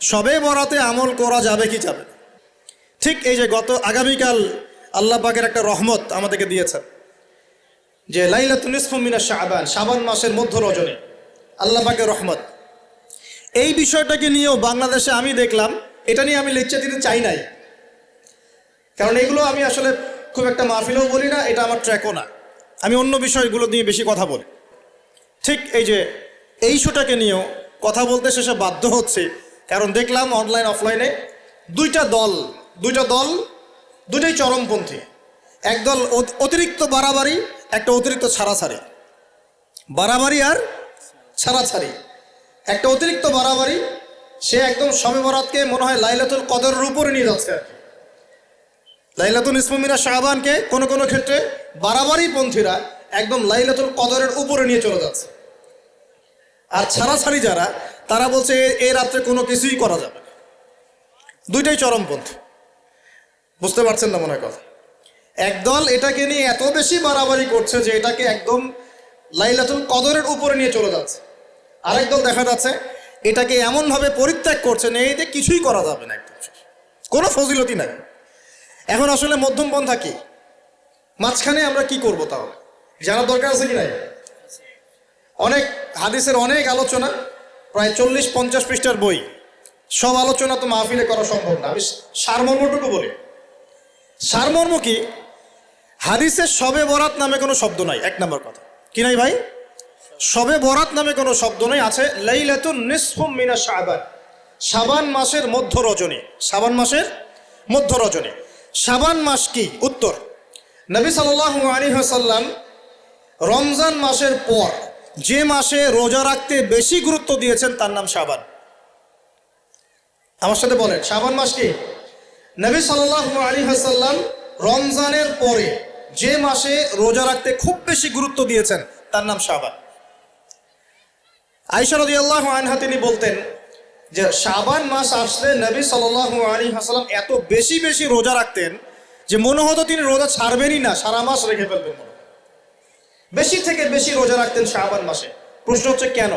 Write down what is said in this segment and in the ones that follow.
শবে বরাতে আমল করা যাবে কি যাবে না? ঠিক এই যে আগামীকাল আল্লাহ পাকের একটা রহমত আমাদেরকে দিয়েছেন যে লাইলাতুন নিসফু মিনাশ শাবান, শাবান মাসের মধ্য রজনী আল্লাহ পাকের রহমত। এই বিষয়টাকে নিয়েও বাংলাদেশে আমি দেখলাম, এটা নিয়ে আমি লেকচার দিতে চাই নাই, কারণ এগুলো আমি আসলে খুব একটা মাহফিলেও বলি না, এটা আমার ট্র্যাকও না। আমি অন্য বিষয়গুলো নিয়ে বেশি কথা বলি। ঠিক এই যে এই ইস্যুটাকে নিয়েও কথা বলতে শেষে বাধ্য হচ্ছে, কারণ দেখলাম অনলাইন অফলাইনে দুইটা দল দুটাই চরমপন্থী। একদল অতিরিক্ত বাড়াবাড়ি, একটা অতিরিক্ত ছাড়াছাড়ি। বাড়াবাড়ি আর ছাড়াছাড়ি। একটা অতিরিক্ত বাড়াবাড়ি, সে একদম শবে বরাতকে মনে হয় লাইলাতুল কদরের উপরে নিয়ে যাচ্ছে আর কি। লাইলাতুল নিসফু মিনাশ শাবানকে কোনো কোনো ক্ষেত্রে বাড়াবাড়ি পন্থীরা একদম লাইলাতুল কদরের উপরে নিয়ে চলে যাচ্ছে। আর ছাড়াছাড়ি যারা, তারা বলছে এই রাত্রে কোনো কিছুই করা যাবে না। দুইটাই চরমপন্থী, বুঝতে পারছেন না মনে হয় কথা। একদল এটাকে নিয়ে এত বেশি বাড়াবাড়ি করছে যে এটাকে একদম লাইলাতুল কদরের উপরে নিয়ে চলে যাচ্ছে। আরেক দল দেখা যাচ্ছে এটাকে এমনভাবে পরিত্যাগ করছে না, এতে কিছুই করা যাবে না, একদম কোনো ফজিলতি নাই। এখন আসলে মধ্যম পন্থা কি? মাঝখানে আমরা কি করব? তাহলে জানার দরকার আছে কি নাই? অনেক হাদিসের অনেক আলোচনা, প্রায় 40-50 পৃষ্ঠার বই, সব আলোচনা তো মাহফিলে করা সম্ভব না। আমি সারমর্মটুকু বলি। সারমর্ম কি? হাদিসের শবে বরাত নামে কোনো শব্দ নাই, এক নম্বর কথা। কি নাই ভাই? শবে বরাত নামে কোনো শব্দ নেই। আছে লাইলাতুন নিসফু মিনাশ শাবান, শাবান মাসের মধ্য রজনী। শাবান মাসের মধ্য রজনী। শাবান মাস কি? উত্তর, নবী সাল্লাল্লাহু আলাইহি ওয়াসাল্লাম রমজান মাসের পর যে মাসে রোজা রাখতে বেশি গুরুত্ব দিয়েছেন তার নাম শাবান। আমার সাথে বলেন, শাবান মাস কি? নবী সাল্লাল্লাহু আলাইহি ওয়াসাল্লাম রমজানের পরে যে মাসে রোজা রাখতে খুব বেশি গুরুত্ব দিয়েছেন তার নাম শাবান। আয়েশা রাদিয়াল্লাহু আনহা তিনি বলতেন যে শাবান মাস আসলে নবী সাল্লাল্লাহু আলাইহি ওয়াসাল্লাম এত বেশি বেশি রোজা রাখতেন যে মনে হতো তিনি রোজা ছাড়বেনই না, সারা মাস রেখে ফেলবেন। বেশি থেকে বেশি রোজা রাখতেন শাবান মাসে। প্রশ্ন হচ্ছে কেন?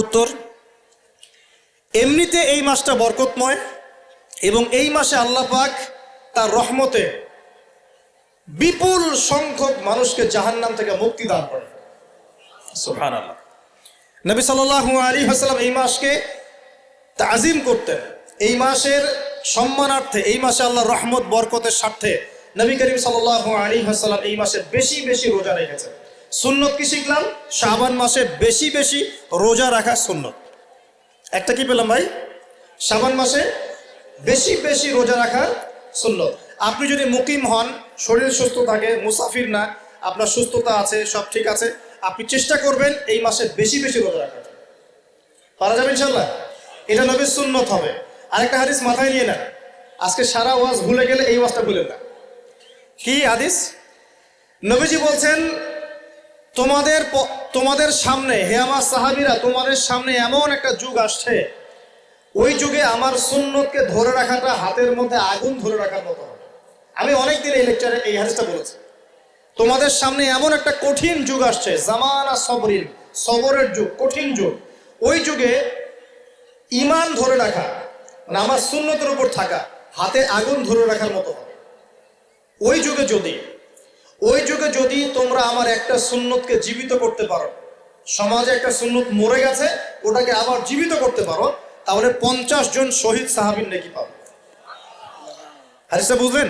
উত্তর, এমনিতে এই মাসটা বরকতময় এবং এই মাসে আল্লাহ পাক তার রহমতে বিপুল সংখ্যক মানুষকে জাহান্নাম থেকে মুক্তি দান করেন। সুবহানাল্লাহ। নবী সাল্লাল্লাহু আলাইহি ওয়াসাল্লাম এই মাসকে তাজিম করতেন। এই মাসের সম্মানার্থে, এই মাসে আল্লাহর রহমত বরকতের স্বার্থে নবী করিম সাল্লাল্লাহু আলাইহি ওয়াসাল্লাম এই মাসে বেশি বেশি রোজা রেখেছেন। সুন্নত কি শিখলাম? শাবান মাসে বেশি বেশি রোজা রাখা সুন্নত। একটা কি পেলাম ভাই? শাবান মাসে বেশি বেশি রোজা রাখা সুন্নত। আপনি যদি মুকিম হন, শরীর সুস্থ থাকে, মুসাফির না, আপনার সুস্থতা আছে, সব ঠিক আছে, আপনি চেষ্টা করবেন এই মাসে বেশি বেশি রোজা রাখার। পারা যাবে ইনশাল্লাহ। এটা নবীর সুন্নত হবে। আরেকটা হাদিস মাথায় নিয়ে নেন, আজকে সারা ওয়াজ ভুলে গেলে এই ওয়াজটা ভুলেন না। কি হাদিস? নবীজি বলছেন, তোমাদের সামনে, হে আমার সাহাবীরা, তোমাদের সামনে এমন একটা যুগ আসছে, ওই যুগে আমার সুন্নতকে ধরে রাখাটা হাতের মধ্যে আগুন ধরে রাখার মতো হবে। আমি অনেকদিন এই লেকচারে এই হাদিসটা বলেছি। তোমাদের সামনে এমন একটা কঠিন যুগ আসছে, জামানা সবরিন, সবরের যুগ, কঠিন যুগ। ওই যুগে ঈমান ধরে রাখা, মানে আমার সুন্নতের উপর থাকা, হাতে আগুন ধরে রাখার মতো হবে। ওই যুগে যদি তোমরা আমার একটা সুন্নতকে জীবিত করতে পারো, সমাজে একটা সুন্নত মরে গেছে, ওটাকে আবার জীবিত করতে পারো, তাহলে 50 জন শহীদ সাহাবীর নেকি পাবে। হাদিসটা বুঝলেন?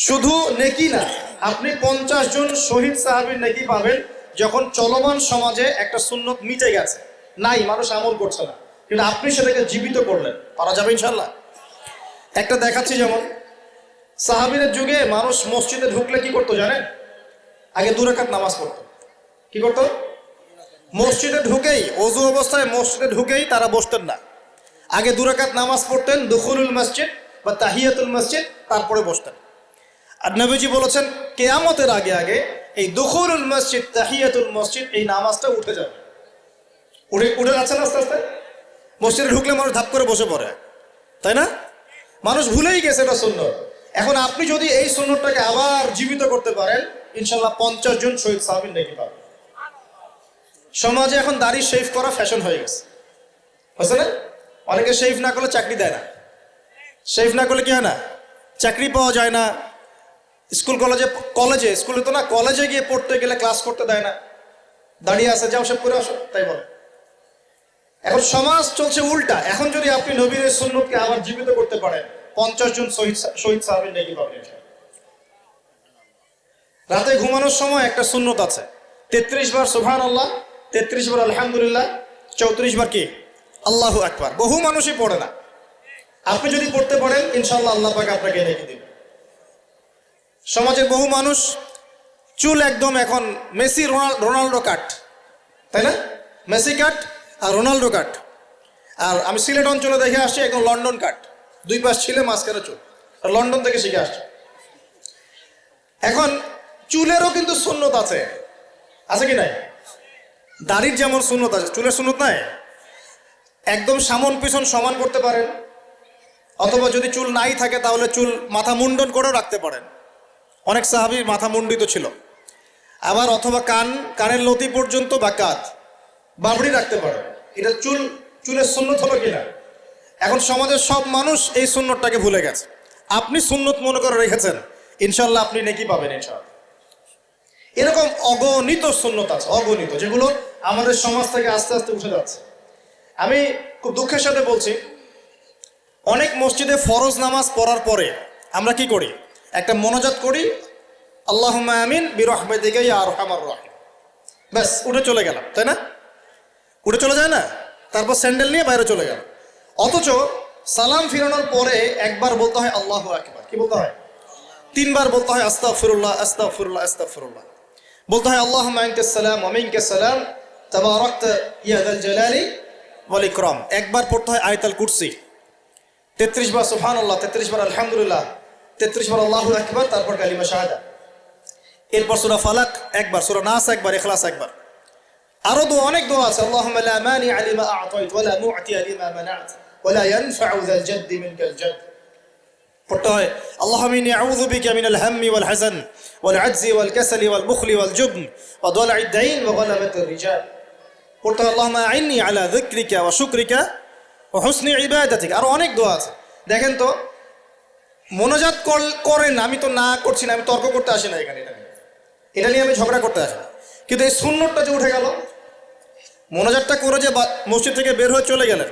শুধু নেকি না, আপনি 50 জন শহীদ সাহাবীর নেকি পাবেন যখন চলমান সমাজে একটা সুন্নত মিটে গেছে, নাই, মানুষ আমল করছে না, কিন্তু আপনি সেটাকে জীবিত করলেন। পারা যাবে ইনশাল্লাহ। একটা দেখাচ্ছি, যেমন সাহাবীদের যুগে মানুষ মসজিদে ঢুকলে কি করতো জানেন? আগে 2 রাকাত নামাজ পড়তো। কি করতো? মসজিদে ঢুকেই, ওযু অবস্থায় মসজিদে ঢুকেই তারা বসতেন না। আগে 2 রাকাত নামাজ পড়তেন, দুখুলুল মসজিদ বা তাহিয়াতুল মসজিদ, তারপরে বসতেন। আর নবীজি বলেছেন কিয়ামতের আগে আগে এই দুখুলুল মসজিদ, তাহিয়াতুল মসজিদ, এই নামাজটা উঠে যাবে। উঠে যাচ্ছে না আস্তে আস্তে। মসজিদে ঢুকলে মানুষ ধাপ করে বসে পড়ে, তাই না? মানুষ ভুলেই গেছে এটা সুন্নত। এখন আপনি যদি এই সুন্নতটাকে আবার জীবিত করতে পারেন, ইনশাল্লাহ 50 জন শহীদ সাহাবীর নেকি পাবেন। সমাজে এখন দাড়ি শেভ করা ফ্যাশন হয়ে গেছে, বুঝছে না? অনেকে শেভ না করলে চাকরি দেয় না, শেভ না করলে কি হয় না, চাকরি পাওয়া যায় না। স্কুলে তো না, কলেজে গিয়ে পড়তে গেলে ক্লাস করতে দেয় না, দাঁড়িয়ে আছে, যাও সব করে আসো, তাই বলে। এখন সমাজ চলছে উল্টা। এখন যদি আপনি নবীর সুন্নতকে আবার জীবিত করতে পারেন, 50 জন শহীদ সাহাবীর নেকি পাবেন। রাতে ঘুমানোর সময় একটা সুন্নত আছে, 33 বার সুবহানাল্লাহ, 33 বার আলহামদুলিল্লাহ, 34 বার কি আল্লাহু আকবার। বহু মানুষই পড়ে না। আপনি যদি পড়তে পারেন ইনশাআল্লাহ আল্লাহ পাক আপনাকে নেকি দিবেন। সমাজের বহু মানুষ চুল একদম এখন মেসি রোনাল্ডো কাট, তাই না? মেসি কাট আর রোনাল্ডো কাট। আর আমি সিলেট অঞ্চলে দেখে আসছি একদম লন্ডন কাট, 2 পাশ ছিলে মাঝখানে চুল, লন্ডন থেকে শিখে আসছে। এখন চুলেরও কিন্তু সুন্নত আছে, আছে কি নাই? দাড়ির যেমন সুন্নত আছে, চুলের সুন্নত নাই। একদম সামন পিছন সমান করতে পারেন, অথবা যদি চুল নাই থাকে তাহলে চুল মাথা মুন্ডন করেও রাখতে পারেন। অনেক সাহাবী মাথা মুন্ডিত ছিল। আবার অথবা কানের লতি পর্যন্ত বা কাঁধ বাবড়ি রাখতে পারেন। এটা চুলের সুন্নত হলো কিনা? এখন সমাজের সব মানুষ এই সুন্নতটাকে ভুলে গেছে। আপনি সুন্নত মনে করে রেখেছেন, ইনশাল্লাহ আপনি নেকি পাবেন ইনশাআল্লাহ। এরকম অগণিত সুন্নত আছে, অগণিত, যেগুলো আমাদের সমাজ থেকে আস্তে আস্তে উঠে যাচ্ছে। আমি খুব দুঃখের সাথে বলছি, অনেক মসজিদে ফরজ নামাজ পড়ার পরে আমরা কি করি? একটা মোনাজাত করি, আল্লাহুম্মা আমিন বিরহমাতিকা ইয়া আরহামার রাহিম, ব্যাস উঠে চলে গেলাম, তাই না? উঠে চলে যায় না, তারপর স্যান্ডেল নিয়ে বাইরে চলে গেল। অথচ সালাম ফিরানোর পরে একবার বলতে হয় আল্লাহু আকবার, কি বলতে হয়? 3 বার বলতে হয় আস্তাগফিরুল্লাহ আস্তাগফিরুল্লাহ আস্তাগফিরুল্লাহ, বলতে হয় আল্লাহুম্মা আনতাস সালাম ওয়া মিনকাস সালাম তাবারাকতা ইয়া যাল জালালি ওয়াল ইকরাম। একবার পড়তে হয় আয়াতুল কুরসি, 33 বার সুবহানাল্লাহ, 33 বার আলহামদুলিল্লাহ, 33 বার আল্লাহু আকবার, তারপর কালিমা শাহাদা। এরপর সূরা ফালাক একবার, সূরা নাস একবার, ইখলাস একবার। আরো অনেক দোয়া আছে, আল্লাহুম্মা লা মানিআ লিমা আ'তাইত ওয়া লা মু'তিয়া লিমা মানা'ত ওয়া লা ইয়ানফা'ু যাল জাদ্দি মিনকাল জাদ। পড়তে হয় আল্লাহুম্মা ইন্নী আউযু বিকা মিনাল হাম্মি ওয়াল হাযান ওয়াল আজজি ওয়াল কাসালি ওয়াল বুখলি ওয়াল জুবন ওয়া দালা'id দাইন ওয়া গালাবাতির রিজাল। পড়তে হয় আল্লাহুম্মা আ'ইন্নী আলা যিকরিকা ওয়া শুকরিকা ওয়া হুসনি ইবাদাতিক। আরো অনেক দোয়া আছে। দেখেন তো, মোনাজাত করেন, আমি তো না করছি না, আমি তর্ক করতে আসি না এখানে, এটা নিয়ে আমি ঝগড়া করতে আসি না। কিন্তু এই সুন্নতটা যে উঠে গেল, মোনাজাতটা করে যে মসজিদ থেকে বের হয়ে চলে গেলেন,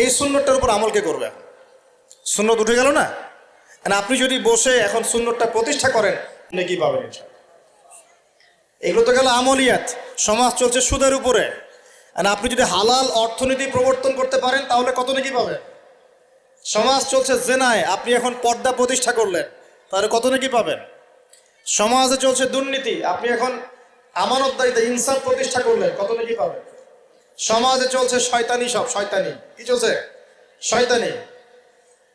এই সুন্নতটার উপর আমল কে করবে? এখন সুন্নত উঠে গেল না। আপনি যদি বসে এখন সুন্নতটা প্রতিষ্ঠা করেন, নেকি পাবেন ইনশাআল্লাহ। এগুলো তো গেল আমলিয়াত। সমাজ চলছে সুদের উপরে, আপনি যদি হালাল অর্থনীতি প্রবর্তন করতে পারেন তাহলে কত নেকি পাবেন। সমাজ চলছে জেনায়, আপনি এখন পর্দা প্রতিষ্ঠা করলেন, তাহলে কত নেকি পাবেন। সমাজে চলছে দুর্নীতি, আপনি এখন আমানতদারিতা ইনসাফ প্রতিষ্ঠা করলেন, কত নেকি পাবেন। সমাজে চলছে শয়তানি, সব শয়তানি, কি চলছে? শয়তানি।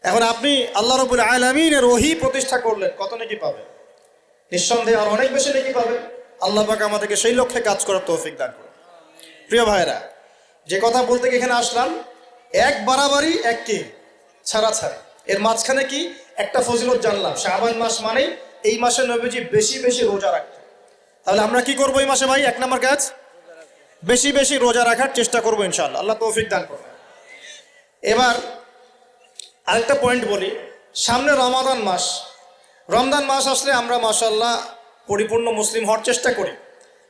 এখন আপনি আল্লাহ রাব্বুল আলামিনের ওহী প্রতিষ্ঠা করলেন, কত নেকি পাবেন। নিঃসন্দেহে আর অনেক বেশি নেকি পাবেন। আল্লাহ পাক আমাদেরকে সেই লক্ষ্যে কাজ করার তৌফিক দান করুন। প্রিয় ভাইরা, যে কথা বলতে এখানে আসলাম, এক বাড়াবাড়ি এক কি ছাড়াছাড়ি, এর মাঝখানে কি একটা ফজিলত জানলাম। শাবান মাস মানেই এই মাসে নবীজি বেশি বেশি রোজা রাখতেন। তাহলে আমরা কি করবো এই মাসে ভাই? 1 নম্বর কাজ, বেশি বেশি রোজা রাখার চেষ্টা করবো ইনশাআল্লাহ। আল্লাহ তৌফিক দান করবেন। এবার আরেকটা পয়েন্ট বলি, সামনে রমাদান মাস। রমজান মাস আসলে আমরা মাশাআল্লাহ পরিপূর্ণ মুসলিম হওয়ার চেষ্টা করি,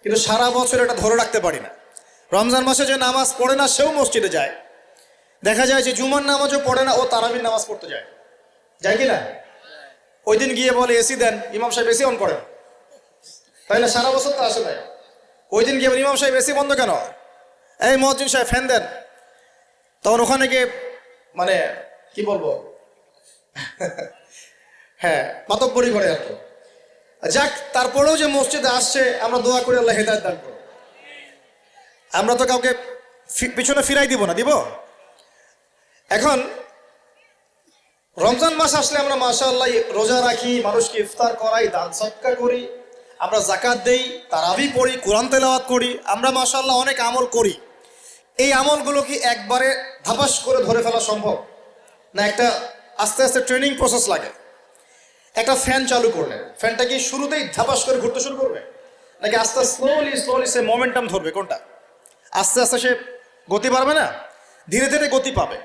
কিন্তু সারা বছর এটা ধরে রাখতে পারি না। রমজান মাসে যে নামাজ পড়ে না সেও মসজিদে যায়। দেখা যায় যে জুমার নামাজও পড়ে না, ও তারাবির নামাজ পড়তে যায়, যায় কি না? ওই দিন গিয়ে বলে এসি দেন, ইমাম সাহেব এসি অন করেন, তাই না? সারা বছর তো আসে না। ওই দিন গিয়ে ইমাম সাহেব এসি বন্ধ কেন? এই মুয়াজ্জিন সাহেব ফ্যান দেন। তখন ওখানে গিয়ে মানে কি বলবো, হ্যাঁ মাতব্বরি করে আর কি। যাক, তারপরেও যে মসজিদে আসছে আমরা দোয়া করি আল্লাহ হেদায়েত দান করুন। আমরা তো কাউকে পিছনে ফিরাই দিব না, দিব? এখন রমজান মাস আসলে আমরা মাশাআল্লাহ রোজা রাখি, মানুষকে ইফতার করাই, দান সদকা করি, আমরা যাকাত দেই, তারাবি পড়ি, কোরআন তেলাওয়াত করি, আমরা মাশাআল্লাহ অনেক আমল করি। এই আমলগুলো কি একবারে ধাপাস করে ধরে ফেলা সম্ভব না? একটা আস্তে আস্তে ট্রেনিং প্রসেস লাগে। একটা ফ্যান চালু করলে ফ্যানটা কি শুরুতেই ধাপাস করে ঘুরতে শুরু করবে, নাকি আস্তে স্লোলি সে মোমেন্টাম ধরবে? কোনটা? আস্তে আস্তে সে গতি পাবে না, ধীরে ধীরে গতি পাবে।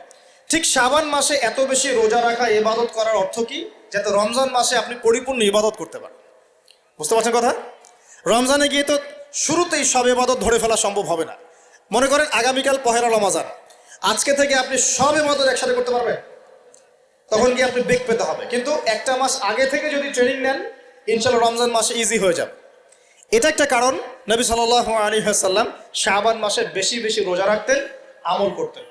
ঠিক শাবান মাসে এত বেশি রোজা রাখা, ইবাদত করার অর্থ কি? যাতে রমজান মাসে আপনি পরিপূর্ণ ইবাদত করতে পারেন। বুঝতে পারছেন কথা? রমজানে গিয়ে তো শুরুতেই সব ইবাদত ধরে ফেলা সম্ভব হবে না। মনে করেন আগামীকাল পহেলা রমজান, আজকে থেকে আপনি সব ইবাদত একসাথে করতে পারবেন? তখন কি আপনি বেগ পেতে হবে। কিন্তু একটা মাস আগে থেকে যদি ট্রেনিং নেন, ইনশাল্লাহ রমজান মাসে ইজি হয়ে যাবে। এটা একটা কারণ নবী সাল্লাল্লাহু আলাইহি ওয়াসাল্লাম শাবান মাসে বেশি বেশি রোজা রাখতেন, আমল করতেন।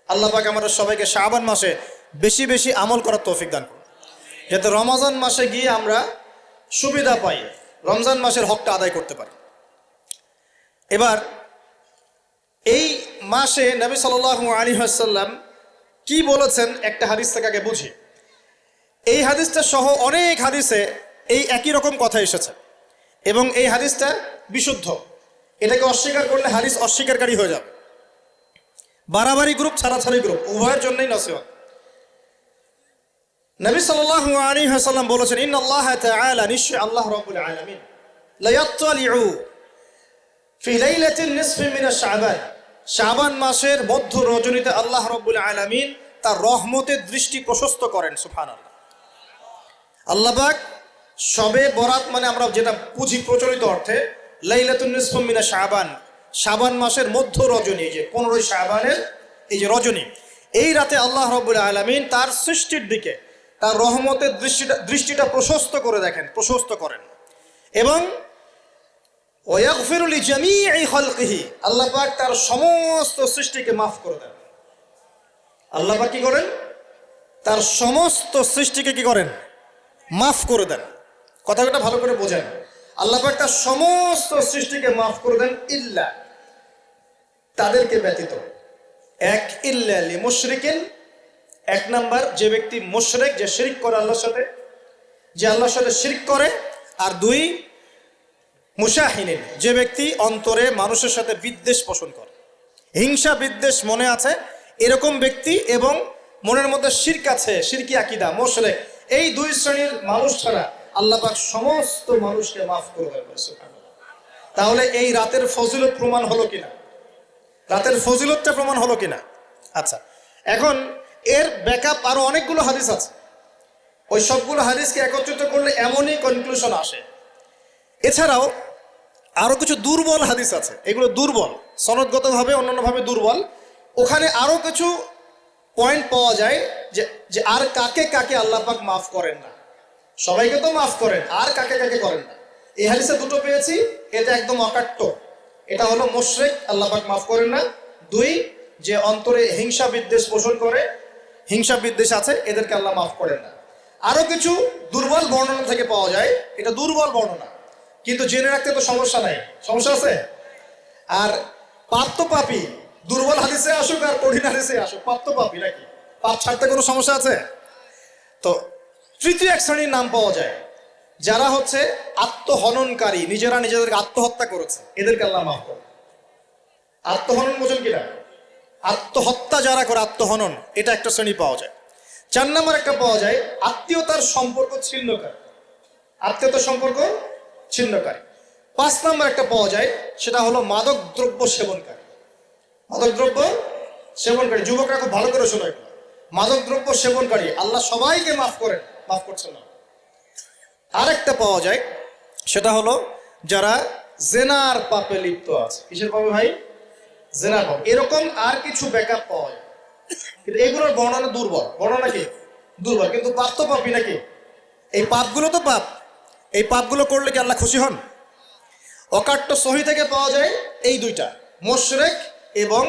আল্লাহ পাক আমাদের সবাইকে শাবান মাসে বেশি বেশি আমল করার তৌফিক দান করুন, যাতে রমজান মাসে গিয়ে আমরা সুবিধা পাই, রমজান মাসের হকটা আদায় করতে পারি। এবার এই মাসে নবী সাল্লাল্লাহু আলাইহি ওয়াসাল্লাম কি বলেছেন একটা হাদিস থেকে আগে বুঝি। এই হাদিসটা সহ অনেক হাদিসে এই একই রকম কথা এসেছে এবং এই হাদিসটা বিশুদ্ধ। এটাকে অস্বীকার করলে হাদিস অস্বীকারী হয়ে যাবে। বাড়াবাড়ি গ্রুপ, ছাড়াছাড়ি গ্রুপ, উভয়ের জন্যই নসিহত। নবী সাল্লাল্লাহু আলাইহি ওয়াসাল্লাম বলেছেন, ইন্নাল্লাহ তাআলা, নিশ্চয় আল্লাহ রাব্বুল আলামিন, লা ইয়াত্তালিউ ফি লাইলাতিন নিসফি মিন শাবান, শাবান মাসের মধ্য রজনীতে আল্লাহ রাব্বুল আলামিন তার রহমতের দৃষ্টি প্রশস্ত করেন। সুবহানাল্লাহ। আল্লাহ পাক শবে বরাত মানে আমরা যেটা বুঝি প্রচলিত অর্থে, লাইলাতুন নিসফি মিন শাবান, শাবান মাসের মধ্য রজনী, যে 15 শাবানের এই যে রজনী, এই রাতে আল্লাহ রাব্বুল আলামিন তার সৃষ্টির দিকে তার রহমতের দৃষ্টিটা প্রশস্ত করে দেখেন, প্রশস্ত করেন। এবং ওয়াগফিরু লিজামিই খালকিহি, আল্লাহ পাক তার সমস্ত সৃষ্টিকে মাফ করে দেন। আল্লাহ পাক কি করেন? তার সমস্ত সৃষ্টিকে কি করেন? মাফ করে দেন। কথাটা ভালো করে বোঝেন। আল্লাহ পাক তার সমস্ত সৃষ্টিকে মাফ করে দেন, ইল্লা, তাদেরকে ব্যতীত। এক, ইল্লা লিমুশরিকিন, এক নাম্বার যে ব্যক্তি মুশরিক, যে শিরক করে আল্লাহর সাথে, যে আল্লাহর সাথে শিরক করে। আর দুই, মুশাহিনিন, যে ব্যক্তি অন্তরে মানুষের সাথে বিদ্বেষ পোষণ করে, হিংসা বিদ্বেষ মনে আছে এরকম ব্যক্তি, এবং মনের মধ্যে শিরক আছে, শিরকি আকীদা, মুশরিক, এই দুই শ্রেণীর মানুষ ছাড়া আল্লাহ পাক সমস্ত মানুষকে মাফ করে দেন। তাহলে এই রাতের ফজিলত প্রমাণ হলো কিনা? রাতের ফজিলতটা প্রমাণ হলো কিনা? আচ্ছা, এখন এর ব্যাকআপ আরো অনেকগুলো হাদিস আছে। ওই সবগুলো হাদিসকে একত্রিত করলে এমনই কনক্লুশন আসে। এছাড়াও আরো কিছু দুর্বল হাদিস আছে, এগুলো দুর্বল, সনদগতভাবে অন্যান্যভাবে দুর্বল। ওখানে আরো কিছু পয়েন্ট পাওয়া যায় যে আর কাকে কাকে আল্লাহ পাক মাফ করেন না। সবাইকে তো মাফ করেন, আর কাকে কাকে করেন না। এই হাদিসে দুটো পেয়েছি, এটা একদম অকাট্য। এটা হলো মুশরিক, আল্লাহ পাক মাফ করেন না। দুই, যে অন্তরে হিংসা বিদ্বেষ পোষণ করে, হিংসা বিদ্বেষ আছে, এদেরকে আল্লাহ মাফ করেন না। আরো কিছু দুর্বল বর্ণনা থেকে পাওয়া যায়, এটা দুর্বল বর্ণনা, কিন্তু জেনে রাখতে তো সমস্যা নাই। সমস্যা আছে? আর পাপ তো পাপী, দুর্বল হাদিসে আসুক আর কঠিন হাদিসে আসুক, পাপ তো পাপী নাকি? পাপ ছাড়তে কোনো সমস্যা আছে? তো তৃতীয় এক শ্রেণীর নাম পাওয়া যায়, যারা হচ্ছে আত্মহননকারী, নিজেরা নিজেদেরকে আত্মহত্যা করেছে, এদেরকে আল্লাহ মাফ করে। আত্মহনন বোঝেন কিনা? আত্মহত্যা যারা করে, আত্মহনন, এটা একটা শ্রেণী পাওয়া যায়। 4 নম্বর একটা পাওয়া যায় আত্মীয়তার সম্পর্ক ছিন্নকারী, আত্মীয়তার সম্পর্ক ছিন্নকারী। 5 নম্বর একটা পাওয়া যায়, সেটা হলো মাদক দ্রব্য সেবনকারী। মাদক দ্রব্য সেবনকারী, যুবকরা খুব ভালো করে শোনো এগুলো। মাদক দ্রব্য সেবনকারী আল্লাহ সবাইকে মাফ করেন, মাফ করছেন না। আরেকটা পাওয়া যায়, সেটা হলো যারা জেনার পাপে লিপ্ত আছে। কিসের পাপে ভাই? জেনার পাপ। এরকম আর কিছু ব্যাকআপ পাওয়া যায়, কিন্তু এগুলোর বর্ণনা দুর্বল। বর্ণনা কি? দুর্বল, কিন্তু পাপ তো পাপই নাকি? এই পাপগুলো তো পাপ, এই পাপগুলো করলে কি আল্লাহ খুশি হন? অকাট্য সহি থেকে পাওয়া যায় এই দুইটা, মুশরিক এবং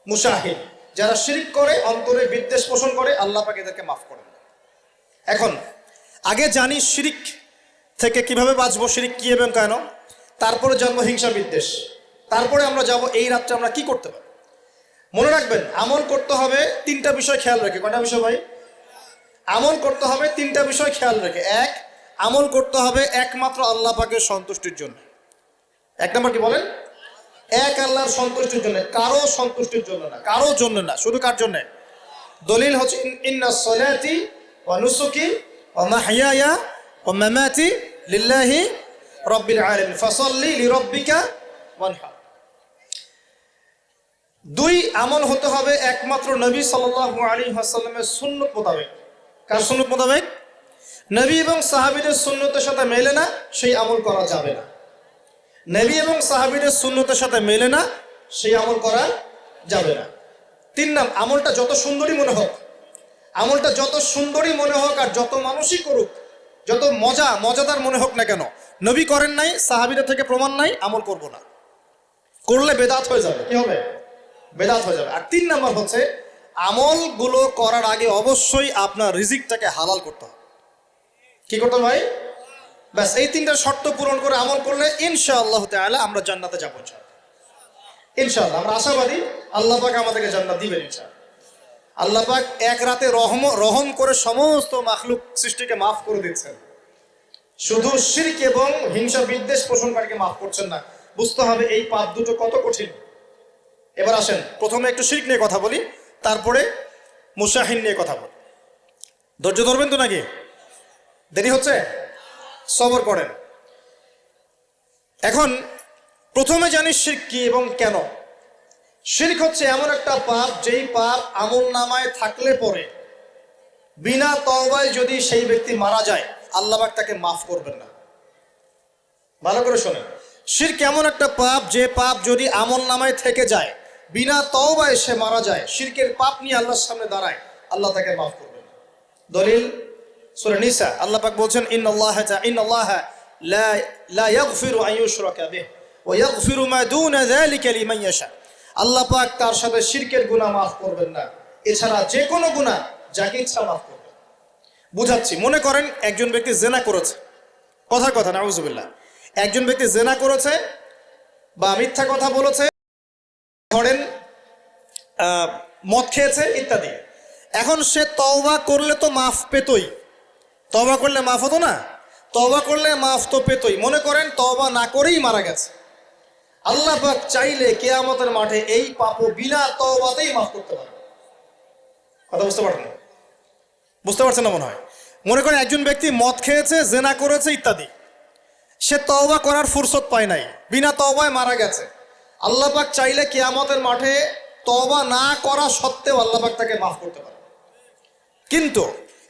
মুশাহিদ, যারা শিরক করে, অন্তরে বিদ্বেষ পোষণ করে, আল্লাহ পাক এদেরকে মাফ করেন। এখন আগে জানি শিরক থেকে কিভাবে বাঁচবো, শিরক কি এবং কেন, তারপরে জানবো হিংসা বিদ্বেষ, তারপরে আমরা যাব এই রাত্রে আমরা কি করতে পারি। মনে রাখবেন, আমল করতে হবে 3টা বিষয় খেয়াল রেখে। কয়টা বিষয় ভাই? আমল করতে হবে 3টা বিষয় খেয়াল রেখে। এক, আমল করতে হবে একমাত্র আল্লাহ পাকের সন্তুষ্টির জন্য। 1 নম্বর কি বলেন? এক আল্লাহর সন্তুষ্টির জন্য, কারো সন্তুষ্টির জন্য না, কারো জন্য না, শুধু কার জন্য? দলিল হচ্ছে ইন্নাস সালাতি ওয়া নুসুকি ওয়া মাহইয়ায়া ওয়া মামাতি লিল্লাহি রাব্বিল আলামিন ফাসাল্লি লিরাব্বিকা ওয়ানহার। দুই, আমল হতে হবে একমাত্র নবী সাল্লাল্লাহু আলাইহি ওয়াসাল্লামের সুন্নত মোতাবেক। কার সুন্নত মোতাবেক? নবী এবং সাহাবীদের সুন্নতের সাথে মেলে না, সেই আমল করা যাবে না। নবী এবং সাহাবীদের সুন্নতের সাথে মেলে না, সেই আমল করা যাবে না। তিন নাম, আমলটা যত সুন্দরী মনে হোক, আমলটা যত সুন্দরী মনে হোক আর যত মানুষই করুক, যত মজাদার মনে হোক না কেন, নবী করেন নাই, সাহাবীদের থেকে প্রমাণ নাই, আমল করব না। করলে বেদাত হয়ে যাবে। কি হবে? বেদাত হয়ে যাবে। আর তিন নাম্বার হচ্ছে, আমলগুলো করার আগে অবশ্যই আপনার রিজিকটাকে হালাল করতে হবে। কি করতে হবে ভাই? ব্যাস, এই তিনটা শর্ত পূরণ করে আমল করলে ইনশাআল্লাহ তাআলা আমরা জান্নাতে যাবো। ইনশাআল্লাহ আমরা আশাবাদী, আল্লাহ পাক আমাদেরকে জান্নাত দিবেন ইনশাআল্লাহ। আল্লাহ পাক এক রাতে রহম করে সমস্ত মাখলুক সৃষ্টিকে মাফ করে দিচ্ছেন, শুধু শিরক এবং হিংসা বিদ্বেষ পোষণকারীকে মাফ করছেন না। বুঝতে হবে এই পাপ দুটো কত কঠিন। এবার আসেন, প্রথমে একটু শিরক নিয়ে কথা বলি, তারপরে মুশাহিন নিয়ে কথা বলি। ধৈর্য ধরবেন তো নাকি? দেরি হচ্ছে? সবর করেন। এখন প্রথমে জানি শিরক কি এবং কেন। শিরক হচ্ছে এমন একটা পাপ, যেই পাপ আমল নামায় থাকলে পরে বিনা তওবায় যদি সেই ব্যক্তি মারা যায়, আল্লাহ পাক তাকে মাফ করবেন না। ভালো করে শোনেন, শিরক এমন একটা পাপ, যে পাপ যদি আমল নামায় থেকে যায়, বিনা তওবায় সে মারা যায়, শিরকের পাপ নিয়ে আল্লাহর সামনে দাঁড়ায়, আল্লাহ তাকে মাফ করবেন না। দলিল সূরা নিসা, আল্লাহ পাক বলছেন, ইন্নাল্লাহা লা ইয়াগফিরু আন ইউশরাকা বিহি ওয়া ইয়াগফিরু মা দুনা যালিকা লিমান ইয়াশা। আল্লাহ পাক তার সাথে শিরকের গুনাহ মাফ করবেন না, এছাড়া যে কোনো গুনাহ যাকে ইচ্ছা মাফ করবেন। বুঝাচ্ছি, মনে করেন একজন ব্যক্তি জেনা করেছে, কথার কথা নাউযুবিল্লাহ, একজন ব্যক্তি জেনা করেছে বা মিথ্যা কথা বলেছে, ধরেন মদ খেয়েছে ইত্যাদি। এখন সে তওবা করলে তো মাফ পেতই, তওবা করলে মাফ হতো না? তওবা করলে মাফ তো পেতই। মনে করেন তওবা না করেই মারা গেছে, আল্লাহ পাক চাইলে কিয়ামতের মাঠে এই পাপও বিনা তওবাতেই মাফ করতে পারে। কথা বুঝতে পারছেন? বুঝতে পারছেন না মনে হয়। মনে করেন একজন ব্যক্তি মদ খেয়েছে, জেনা করেছে ইত্যাদি, সে তওবা করার ফুরসত পায় নাই, বিনা তওবায় মারা গেছে। আল্লাহ পাক চাইলে কিয়ামতের মাঠে তওবা না করা সত্ত্বেও আল্লাহ পাক তাকে মাফ করতে পারে। কিন্তু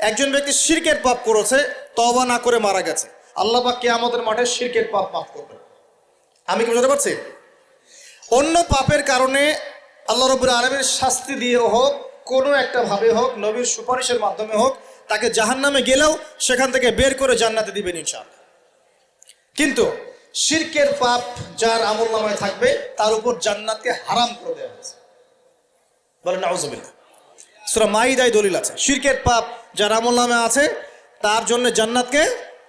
একজন ব্যক্তি শিরকের পাপ করেছে, তওবা না করে মারা গেছে, আল্লাহ পাক কিয়ামতের মাঠে শিরকের পাপ মাফ করবে। আমি কি বুঝতে পারছি? অন্য পাপের কারণে আল্লাহ রাব্বুল আলামিন শাস্তি দিয়ে হোক, কোনো একটা ভাবে হোক, নবীর সুপারিশের মাধ্যমে হোক, তাকে জাহান্নামে গেলেও সেখান থেকে বের করে জান্নাতে দিবেন ইনশাআল্লাহ। কিন্তু শিরকের পাপ যার আমল নামায় থাকবে, তার উপর জান্নাতকে হারাম করে দেওয়া হয়েছে। বলেন নাউযুবিল্লাহ। সূরা মাইদায় দলিল আছে, শিরকের পাপ যার আমল নামে আছে তার জন্য জান্নাতকে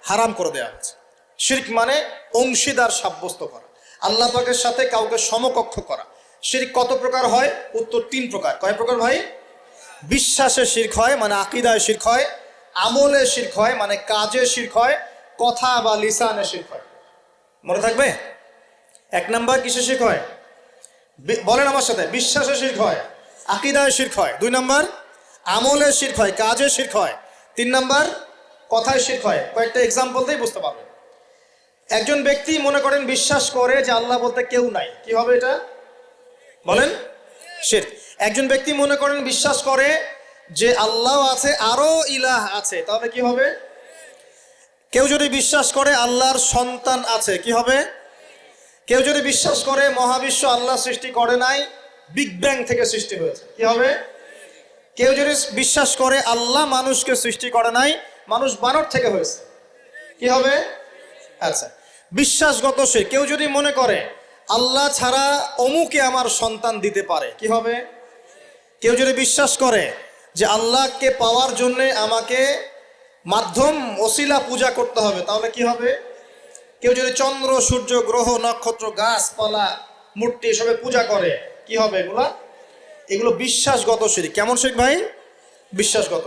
হারাম করে দেওয়া হয়েছে। শিরক মানে অংশীদার সাব্যস্ত করা, আল্লাহ পাকের সাথে কাউকে সমকক্ষ করা। শিরক কত প্রকার হয়? উত্তর 3 প্রকার। কয় প্রকার ভাই? বিশ্বাসে শিরক হয়, মানে আকীদায় শিরক হয়; আমলে শিরক হয়, মানে কাজে শিরক হয়; কথা বা লিসানে শিরক হয়। মনে থাকবে? 1 নাম্বার কিসে শিরক হয়? বলেন আমার সাথে। বিশ্বাসে শিরক হয়, আকীদায় শিরক হয়। 2 নাম্বার আমলে শিরক হয়, কাজে শিরক হয়। 3 নাম্বার কথায় শিরক হয়। কয়েকটা এক্সাম্পল দিয়ে বুঝতে পারবেন। একজন ব্যক্তি মনে করেন বিশ্বাস করে যে আল্লাহ বলতে কেউ নাই, কি হবে এটা? বলেন শিরক। একজন ব্যক্তি মনে করেন বিশ্বাস করে যে আল্লাহ আছে, আরো ইলাহ আছে, তাহলে কি হবে? কেউ যদি বিশ্বাস করে আল্লাহর সন্তান আছে, কি হবে? কেউ যদি বিশ্বাস করে মহাবিশ্ব আল্লাহ সৃষ্টি করে নাই, বিগ ব্যাং থেকে সৃষ্টি হয়েছে, কি হবে? কেউ যদি বিশ্বাস করে আল্লাহ মানুষকে সৃষ্টি করে নাই, মানুষ বানর থেকে হয়েছে, কি হবে? আচ্ছা, বিশ্বাসগত সে। কেউ যদি মনে করে আল্লাহ ছাড়া অমুকে আমার সন্তান দিতে পারে, কি হবে? কেউ যদি বিশ্বাস করে যে আল্লাহকে পাওয়ার জন্যে আমাকে মাধ্যম ওসিলা পূজা করতে হবে, তাহলে কি হবে? কেউ যদি চন্দ্র, সূর্য, গ্রহ, নক্ষত্র, গাছপালা, মূর্তি এসবে পূজা করে, কি হবে? এগুলো বিশ্বাসগত শিরক। কেমন শিরক ভাই? বিশ্বাসগত।